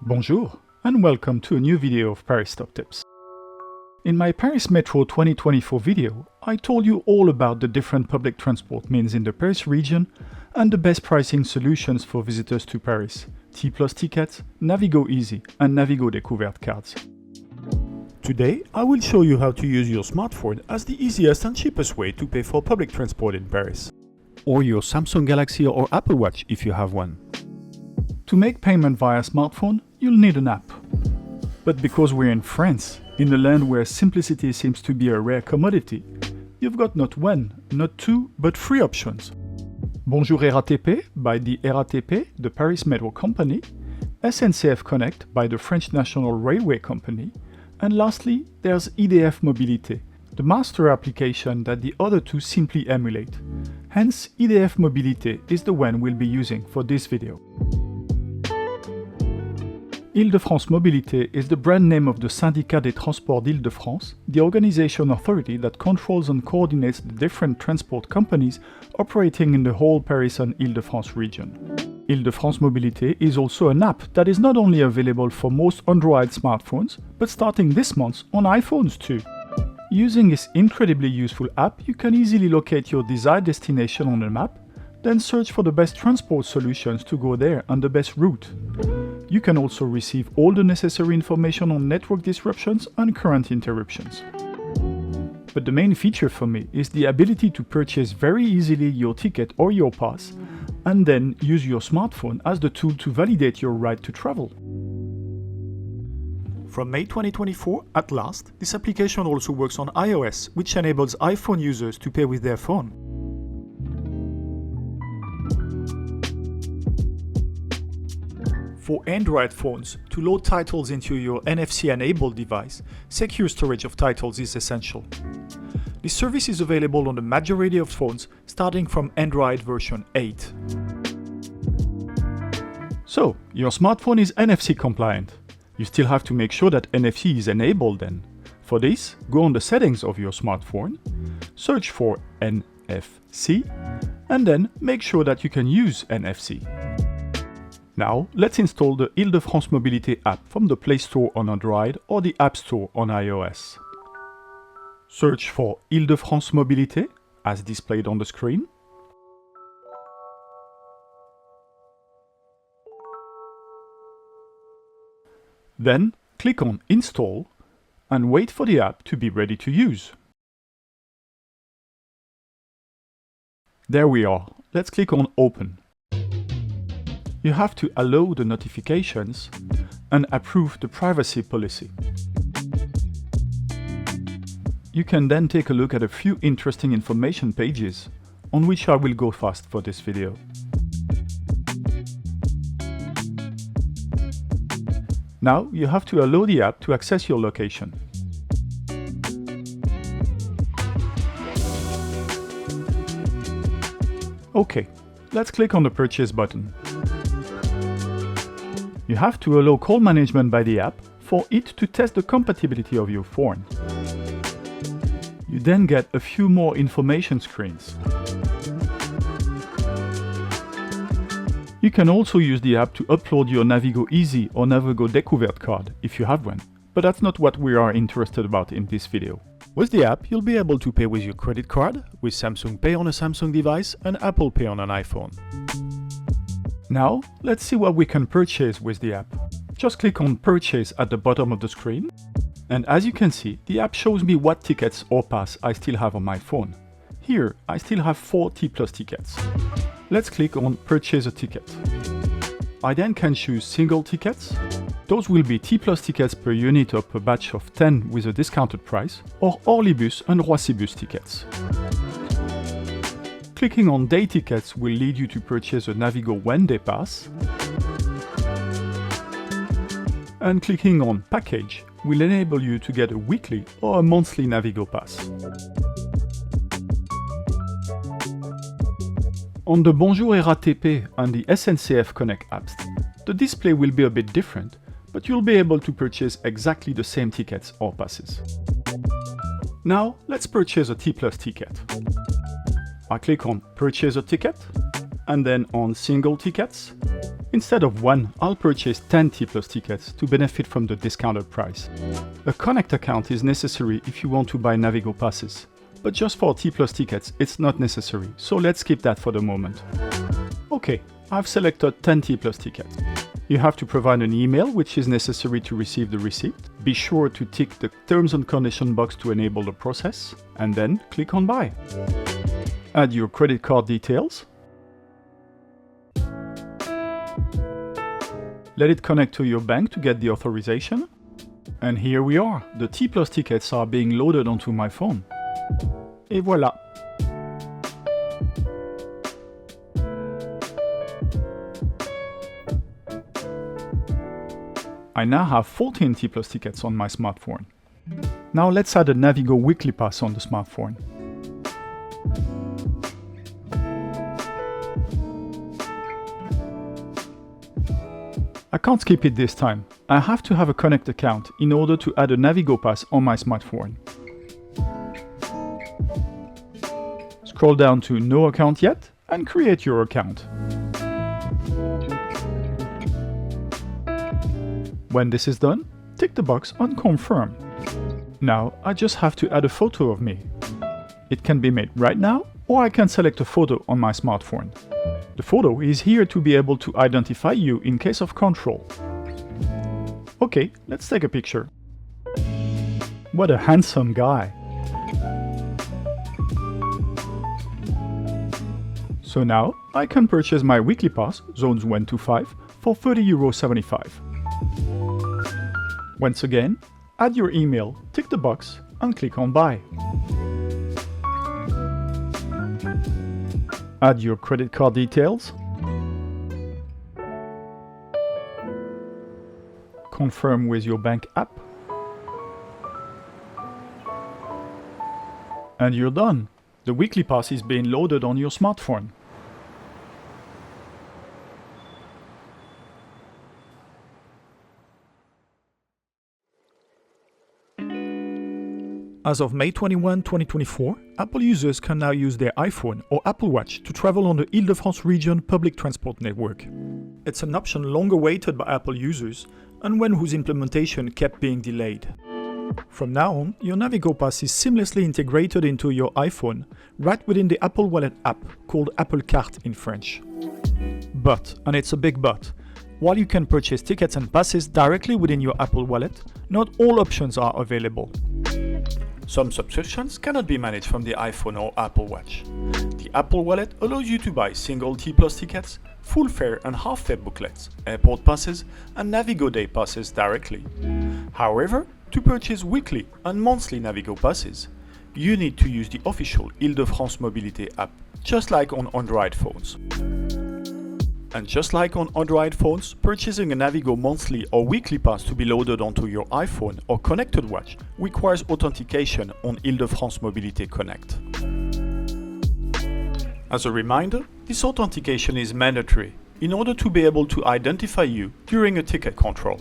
Bonjour, and welcome to a new video of Paris Top Tips. In my Paris Metro 2024 video, I told you all about the different public transport means in the Paris region and the best pricing solutions for visitors to Paris, T Plus tickets, Navigo Easy and Navigo Découverte cards. Today, I will show you how to use your smartphone as the easiest and cheapest way to pay for public transport in Paris. Or your Samsung Galaxy or Apple Watch if you have one. To make payment via smartphone, you'll need an app. But because we're in France, in a land where simplicity seems to be a rare commodity, you've got not one, not two, but three options. Bonjour RATP by the RATP, the Paris Metro Company, SNCF Connect by the French National Railway Company, and lastly, there's EDF Mobilités, the master application that the other two simply emulate. Hence, EDF Mobilités is the one we'll be using for this video. Île-de-France Mobilités is the brand name of the Syndicat des Transports d'Île-de-France, the organization authority that controls and coordinates the different transport companies operating in the whole Paris and Île-de-France region. Île-de-France Mobilités is also an app that is not only available for most Android smartphones, but starting this month on iPhones too. Using this incredibly useful app, you can easily locate your desired destination on a map, then search for the best transport solutions to go there and the best route. You can also receive all the necessary information on network disruptions and current interruptions. But the main feature for me is the ability to purchase very easily your ticket or your pass, and then use your smartphone as the tool to validate your right to travel. From May 2024, at last, this application also works on iOS, which enables iPhone users to pay with their phone. For Android phones, to load titles into your NFC-enabled device, secure storage of titles is essential. This service is available on the majority of phones, starting from Android version 8. So, your smartphone is NFC compliant. You still have to make sure that NFC is enabled then. For this, go on the settings of your smartphone, search for NFC, and then make sure that you can use NFC. Now, let's install the Île-de-France Mobilité app from the Play Store on Android or the App Store on iOS. Search for Île-de-France Mobilité, as displayed on the screen. Then, click on Install and wait for the app to be ready to use. There we are. Let's click on Open. You have to allow the notifications and approve the privacy policy. You can then take a look at a few interesting information pages, on which I will go fast for this video. Now you have to allow the app to access your location. Okay, let's click on the Purchase button. You have to allow call management by the app for it to test the compatibility of your phone. You then get a few more information screens. You can also use the app to upload your Navigo Easy or Navigo Découverte card if you have one, but that's not what we are interested about in this video. With the app, you'll be able to pay with your credit card, with Samsung Pay on a Samsung device and Apple Pay on an iPhone. Now, let's see what we can purchase with the app. Just click on Purchase at the bottom of the screen, and as you can see, the app shows me what tickets or pass I still have on my phone. Here, I still have 4 T Plus tickets. Let's click on Purchase a ticket. I then can choose single tickets. Those will be T Plus tickets per unit or per batch of 10 with a discounted price, or Orlibus and Roissybus tickets. Clicking on Day Tickets will lead you to purchase a Navigo one-day pass, and clicking on Package will enable you to get a weekly or a monthly Navigo pass. On the Bonjour RATP and the SNCF Connect apps, the display will be a bit different, but you'll be able to purchase exactly the same tickets or passes. Now, let's purchase a T Plus ticket. I click on Purchase a ticket, and then on Single tickets, Instead of one, I'll purchase 10 T Plus tickets to benefit from the discounted price. A Connect account is necessary if you want to buy Navigo passes, but just for T Plus tickets it's not necessary, so let's skip that for the moment. Okay, I've selected 10 T Plus tickets. You have to provide an email which is necessary to receive the receipt. Be sure to tick the Terms and Conditions box to enable the process, and then click on Buy. Add your credit card details. Let it connect to your bank to get the authorization. And here we are, the T Plus tickets are being loaded onto my phone. Et voilà! I now have 14 T Plus tickets on my smartphone. Now let's add a Navigo weekly pass on the smartphone. I can't skip it this time. I have to have a Connect account in order to add a Navigo pass on my smartphone. Scroll down to No account yet and create your account. When this is done, tick the box on Confirm. Now I just have to add a photo of me. It can be made right now, or I can select a photo on my smartphone. The photo is here to be able to identify you in case of control. Okay, let's take a picture. What a handsome guy! So now I can purchase my weekly pass, zones 1 to 5, for €30.75. Once again, add your email, tick the box, and click on Buy. Add your credit card details. Confirm with your bank app. And you're done. The weekly pass is being loaded on your smartphone. As of May 21, 2024, Apple users can now use their iPhone or Apple Watch to travel on the Île-de-France region public transport network. It's an option long awaited by Apple users and one whose implementation kept being delayed. From now on, your Navigo Pass is seamlessly integrated into your iPhone right within the Apple Wallet app called Apple Carte in French. But, and it's a big but, while you can purchase tickets and passes directly within your Apple Wallet, not all options are available. Some subscriptions cannot be managed from the iPhone or Apple Watch. The Apple Wallet allows you to buy single T Plus tickets, full fare and half fare booklets, airport passes and Navigo Day passes directly. However, to purchase weekly and monthly Navigo passes, you need to use the official Île-de-France Mobilités app, just like on Android phones. And just like on Android phones, purchasing a Navigo monthly or weekly pass to be loaded onto your iPhone or connected watch requires authentication on Île-de-France Mobilité Connect. As a reminder, this authentication is mandatory in order to be able to identify you during a ticket control.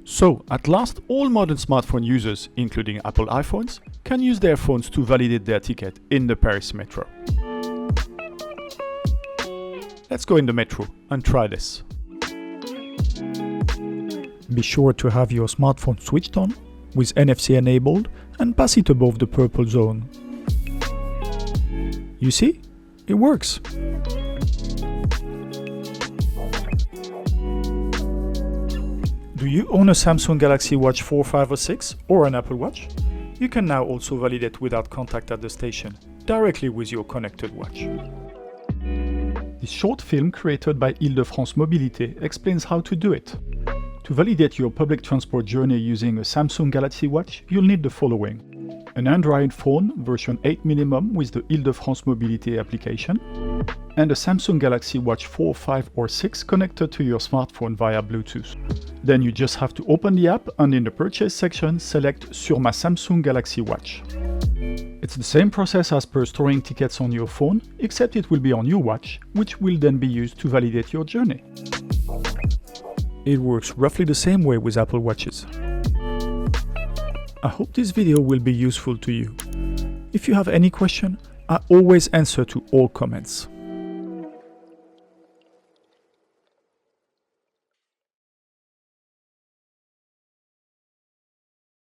So, at last, all modern smartphone users, including Apple iPhones, can use their phones to validate their ticket in the Paris metro. Let's go in the metro and try this. Be sure to have your smartphone switched on, with NFC enabled, and pass it above the purple zone. You see? It works! Do you own a Samsung Galaxy Watch 4, 5 or 6 or an Apple Watch? You can now also validate without contact at the station, directly with your connected watch. This short film created by Île-de-France Mobilité explains how to do it. To validate your public transport journey using a Samsung Galaxy Watch, you'll need the following: an Android phone version 8 minimum with the Île-de-France Mobilité application, and a Samsung Galaxy Watch 4, 5 or 6 connected to your smartphone via Bluetooth. Then you just have to open the app and in the purchase section select Sur ma Samsung Galaxy Watch. It's the same process as per storing tickets on your phone, except it will be on your watch, which will then be used to validate your journey. It works roughly the same way with Apple Watches. I hope this video will be useful to you. If you have any question, I always answer to all comments.